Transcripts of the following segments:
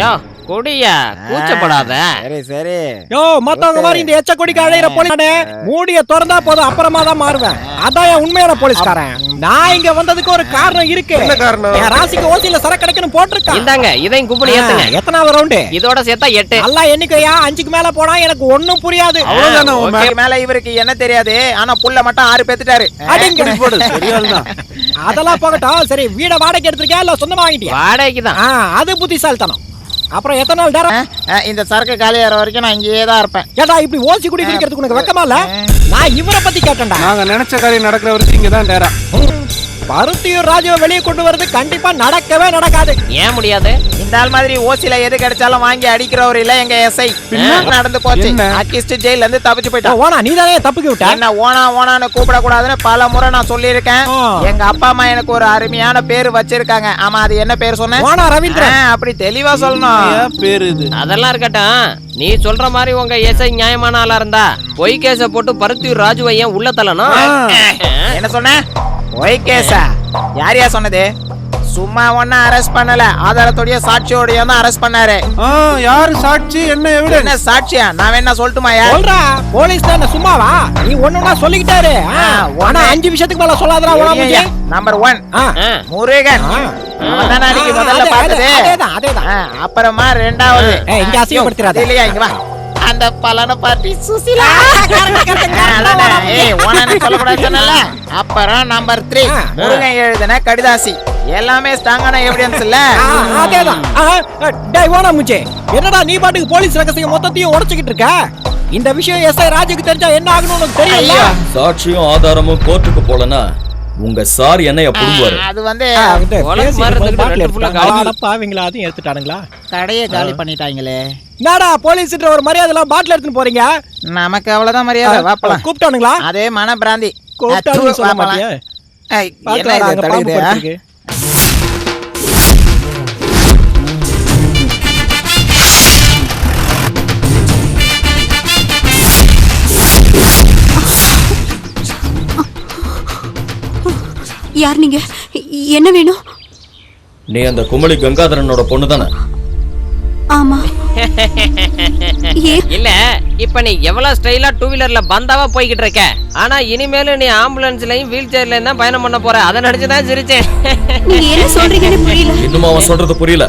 யோ கொடியா கூச்சப்படாத. சரி சரி. யோ மத்தவங்க மாதிரி இந்த எச்ச கொடிக்கு அழையிற போலீஸ் மூடிய திறந்தா போதும், அப்புறமா தான் மாறுவேன். அதான் என் உண்மையான போலீஸ்காரன். நான் இங்க வந்ததுக்கு ஒரு காரணம் இருக்கு. என்ன காரணம்? என் ராசிக்கு ஓசியில சரக்கு கிடைக்குன்னு போட்டிருக்கான். இந்தாங்க இதையும் கும்படி ஏத்துங்க. எத்தனாவது ரவுண்டு? இதோட சேர்த்தா 8. நல்லா எண்ணிக்கையா 5க்கு மேல போனா எனக்கு ஒண்ணும் புரியாது. அவ்வளவுதானே. உங்க மேல இவருக்கு என்ன தெரியாது, ஆனா புள்ள மட்டும் 6 பேத்துட்டாரு. அடிங்க போடு. அதெல்லாம் போகட்டும். சரி, வீட வாடகை எடுத்திருக்கியா இல்ல சொந்தமா வாங்கிட்டியா? வாடகைக்கு தான். அது புத்திசாலித்தனம். அப்புறம் எத்தனை நாள் நேரம்? இந்த சரக்கு காலியாகிற வரைக்கும் நான் இங்கேயே தான் இருப்பேன். ஏடா இப்படி ஓசி குடி குடிக்கிறதுக்கு உனக்கு வெக்கமா இல்ல? நான் இவரை பத்தி கேட்டேன்டா. நாங்க நினைச்ச காரியம் நடக்கிற வரைக்கும் இங்கதான் டேரா. பருத்தியூர் ராஜுவை வெளியே கொண்டு வரது கண்டிப்பா நடக்கவே நடக்காது. ஏன் முடியாது? இந்த ஆள் மாதிரி ஓசில எது கிடைச்சாலும் வாங்கி அடிக்கிறவர் இல்ல எங்க எஸ்ஐ. நடந்து போச்சு. அக்கிஸ்ட் ஜெயில இருந்து தப்பிச்சு போயிட்டான். ஓனா நீ தானே தப்புக்கு விட்ட. என்ன ஓனான்னு கூப்பிட கூடாதுன்னு பல முறை நான் சொல்லியிருக்கேன். எங்க அப்பா அம்மா எனக்கு ஒரு அருமையான பேரு வச்சிருக்காங்க. ஆமா, அது என்ன பேர் சொன்ன? ஓனா ரவீந்திரன். அப்படி தெளிவா சொல்லணும். பேரு இது. அதெல்லாம் இருக்கட்டும். நீ சொல்ற மாதிரி உங்க எஸ்ஐ நியாயமான ஆளா இருந்தா பொய் கேஸ போட்டு பருத்தியூர் ராஜுவை ஏன் உள்ள தள்ளணும்? என்ன சொன்ன? ஒய் கேஸா? யாரையா சொன்னது? சும்மா ஒன்னும் அரெஸ்ட் பண்ணல, ஆதாரத்தோடய சாட்சியோடய தான் அரெஸ்ட் பண்ணாரு. யாரு சாட்சி? என்ன எவிடன்ஸ்? என்ன சாட்சியா? நான் வேணா சொல்லட்டுமா? சொல்றா, போலீஸ் தான் சும்மாவா? நீ ஒண்ணுனா சொல்லிக்கிட்டாரு. ஆனா 5 விஷயத்துக்கு மேல சொல்லாதடா. ஓனா நம்பர் 1 முருகன். அவன் அன்னைக்கு முதல்ல பார்த்தது. அதேதான். அப்புறமா ரெண்டாவது இங்க அசிங்கப்படுத்துறாத இல்லையா? இங்க வா. அந்த பலன பார்ட்டி சுசிலா. ஏய் ஓனானே சொல்லக்கூடாது சொன்னல. அப்புறம் நம்பர் 3 முருகன் எழுதின கடிதாசி. எல்லாமே ஸ்ட்ராங்கான எவிடன்ஸ் இல்ல? அதேதான். டேய் ஓனா முச்சே, என்னடா நீ பாட்டுக்கு போலீஸ் ரகசியம் மொத்தத்தையும் உடைச்சிட்டு இருக்க? இந்த விஷயம் எஸ்ஐ ராஜுக்கு தெரிஞ்சா என்ன ஆகணும் உனக்கு தெரியல. சாட்சியும் ஆதாரமும் கோர்ட்டுக்கு போலனா உங்க சார் என்னைய புடுங்குவாரு. அது வந்து பாவீங்களா? அதையும் எடுத்துட்டானுங்களா? கடையை காலி பண்ணிட்டாங்களே. என்னடா போலீஸ்ன்ற ஒரு மரியாதை எல்லாம் பாட்டில் எடுத்துன்னு போறீங்க? நமக்கு அவ்வளவுதான் மரியாதை. வாப்பலாம். கூப்பிட்டானுங்களா? அதே மன பிராந்தி. கூப்பிட்டானு சொல்ல மாட்டியா? யார் நீங்க? என்ன வேணும்? நீ அந்த குமளி கங்காதரனோட பொண்ணு தானே? ஆமா. இல்ல, இப்ப நீ எவ்வளவு ஸ்டைலா 2 வீலர்ல பந்தாவா போய்கிட்டு இருக்க. ஆனா இனிமேல நீ ஆம்புலன்ஸ்லயும் வீல் சேர்லயும் தான் பயணம் பண்ண போற. அதை நினைச்சுதான் சிரிச்சேன். நீங்க என்ன சொல்றீங்கன்னு புரியல. இன்னும் அவன் சொல்றது புரியல.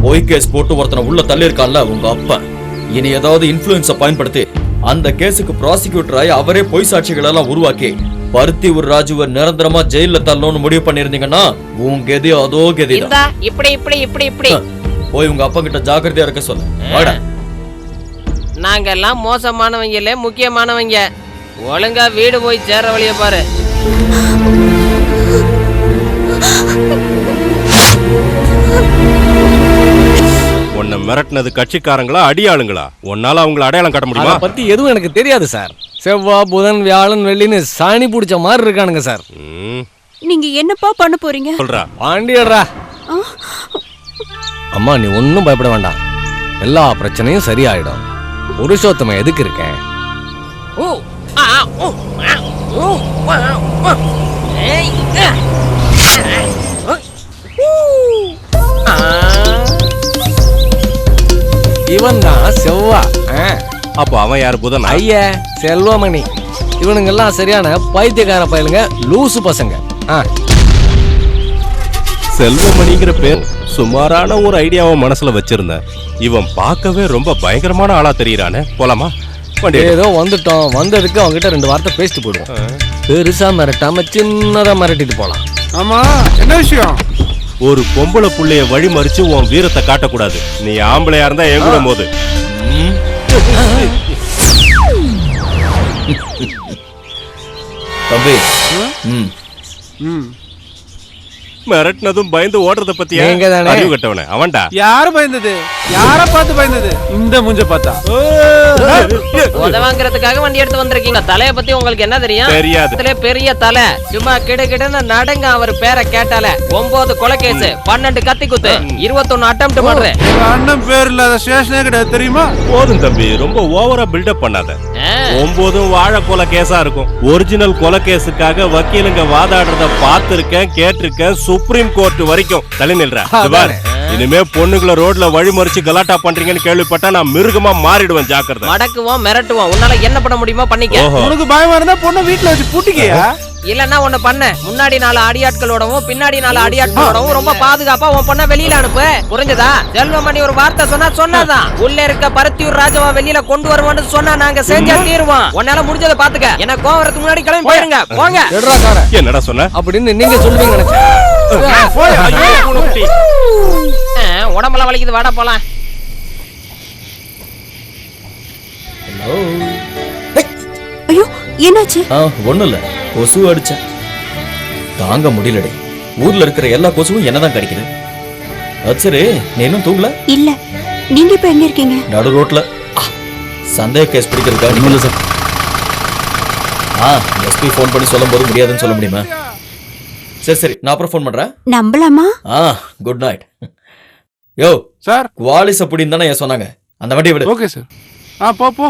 பொய் கேஸ் போட்டு ஒருத்தனை உள்ள தள்ளி இருக்கான்ல உங்க அப்பா. இனி ஏதாவது இன்ஃப்ளூயன்ஸ பயன்படுத்தி அந்த கேஸுக்கு ப்ராசிக்யூட்டர் ஆகி அவரே பொய் சாட்சிகள் எல்லாம் உருவாக்கி பருத்தியூர் ராஜுவை நிரந்தரமா ஜெயில தள்ளணும்னு முடிவு பண்ணிருந்தீங்கன்னா உன் கெதி அதோ கெதி தான். இப்படி போய் உங்க அப்பா கிட்ட ஜாக்கிரதையா இருக்க சொல்லு. வாடா. நாங்க எல்லாம் மோசமானவங்க இல்ல, முக்கியமானவங்க. ஒழுங்கா வீடு போய் சேர வழிய பாரு. உன்னை மிரட்டினது கட்சிக்காரங்களா அடியாளுங்களா? உன்னால அவங்களை அடையாளம் காட்ட முடியுமா? அதை பத்தி எதுவும் எனக்கு தெரியாது சார். செவ்வாய் புதன் வியாழன் வெள்ளின்னு சாணி பிடிச்ச மாதிரி இருக்கானுங்க சார். நீங்க என்னப்பா பண்ண போறீங்க? சொல்றா பாண்டியடா. அம்மா நீ ஒன்னும் பயப்பட வேண்டாம். எல்லா பிரச்சனையும் சரியாயிடும். புருஷோத்தம எதுக்கு இருக்கேன்? இவன் தான் செவ்வா. அப்போ அவன் யாரு? புதன். ஐயா செல்வமணி. இவனுங்க எல்லாம் சரியான பைத்தியக்கார பயலுங்க, லூசு பசங்க. செல்வமணிங்கிற பேர் சுமாரான ஒரு ஐடியாவை மனசுல வச்சிருந்தேன். இவன் பார்க்கவே ரொம்ப பயங்கரமான ஆளா தெரியறானே. போலாமா? ஏதோ வந்துட்டோம். வந்ததுக்கு அவங்ககிட்ட 2 வார்த்தை பேசிட்டு போயிடுவோம். பெருசா மிரட்டாம சின்னதா மிரட்டிட்டு போலாம். ஆமா, என்ன விஷயம்? ஒரு பொம்பளை புள்ளைய வழி மறிச்சு உன் வீரத்தை காட்டக்கூடாது. நீ ஆம்பளையா இருந்தா எங்குடும் போது தம்பி மிரட்டினதும் பயந்து ஓடுறத பத்தி அறிவு கட்டவனே அவன்டா. யாரு பயந்தது? யார பார்த்து பயந்தது? இந்த மூஞ்ச பார்த்தா. உதவாங்கிறதுக்காக வண்டி எடுத்து வந்திருக்கீங்க. தலைய பத்தி உங்களுக்கு என்ன தெரியும்? தெரியாது. பெரிய தலை. சும்மா கிடுகிடுன்னு நடங்க. அவர் பேரை கேட்டால 9 கொலை கேஸ், 12 கத்தி குத்து, 21 அட்டெம்ப்ட் மர்டர். அண்ணன் பேர் இல்லாத ஸ்டேஷனே கிடையாது தெரியுமா? போதும் தம்பி, ரொம்ப ஓவரா பில்டப் பண்ணாத. 9 வாழை கொலை கேஸா இருக்கும். ஒரிஜினல் கொலை கேஸுக்காக வக்கீலுங்க வாதாடுறத பார்த்திருக்கேன், கேட்டிருக்கேன். சுப்ரீம் கோர்ட் வரைக்கும் தள்ளி நில்ற. இனிமே பொண்ணுங்களை ரோட்ல வழி மறிச்சு கலாட்டா பண்றீங்கன்னு கேள்விப்பட்டா நான் மிருகமா மாறிடுவேன், ஜாக்கிரதை. மடக்குவோம் மிரட்டுவோம், உன்னால என்ன பண்ண முடியுமோ பண்ணிக்க. ஓஹோ. உனக்கு பயமா இருந்தா பொண்ணை வீட்டுல வச்சு பூட்டிக்கியா? இல்லன்னா ஒண்ணு பண்ண, முன்னாடி 4 அடியாட்களோடவும் பின்னாடி 4 அடியாட்களோடவும் ரொம்ப பாதுகாப்பா உன் பொண்ண வெளியில அனுப்பு. புரிஞ்சதா? செல்வமணி ஒரு வார்த்தை சொன்னாதான் உள்ள இருக்க பருத்தியூர் ராஜாவா வெளியில கொண்டு வருவோம்னு சொன்னா நாங்க செஞ்சா தீருவோம். உன்னால முடிஞ்சதை பாத்துக்க. எனக்கு கோவம் வரதுக்கு முன்னாடி கிளம்பி போயிருங்க. போங்க. என்னடா சொன்ன? அப்படின்னு நீங்க சொல்லுவீங்க நினைச்சேன். உடம்பெல்லாம் வலிக்குது, வாடா போலாம். ஐயோ என்னாச்சு? ஒண்ணும் இல்ல, கொசு அடிச்சேன். தாங்க முடியலடே. ஊர்ல இருக்கிற எல்லா கொசுவும் என்னதான் கடிக்குது. அது சரி, நீ இன்னும் தூங்கல? இல்ல, நீங்க இப்ப எங்க இருக்கீங்க? நடு ரோட்ல சந்தேக கேஸ் பிடிக்கிறதுக்காக. சார் எஸ்பி ஃபோன் பண்ணி சொல்லும் போது முடியாதுன்னு சொல்ல முடியுமா? சரி நான் அப்புறம் ஃபோன் பண்றேன். நம்பலாமா? Good night. யோ சார் குவாலிஸ் அப்படின்னு தானே சொன்னாங்க. அந்த வண்டியை விடு. Okay sir. போ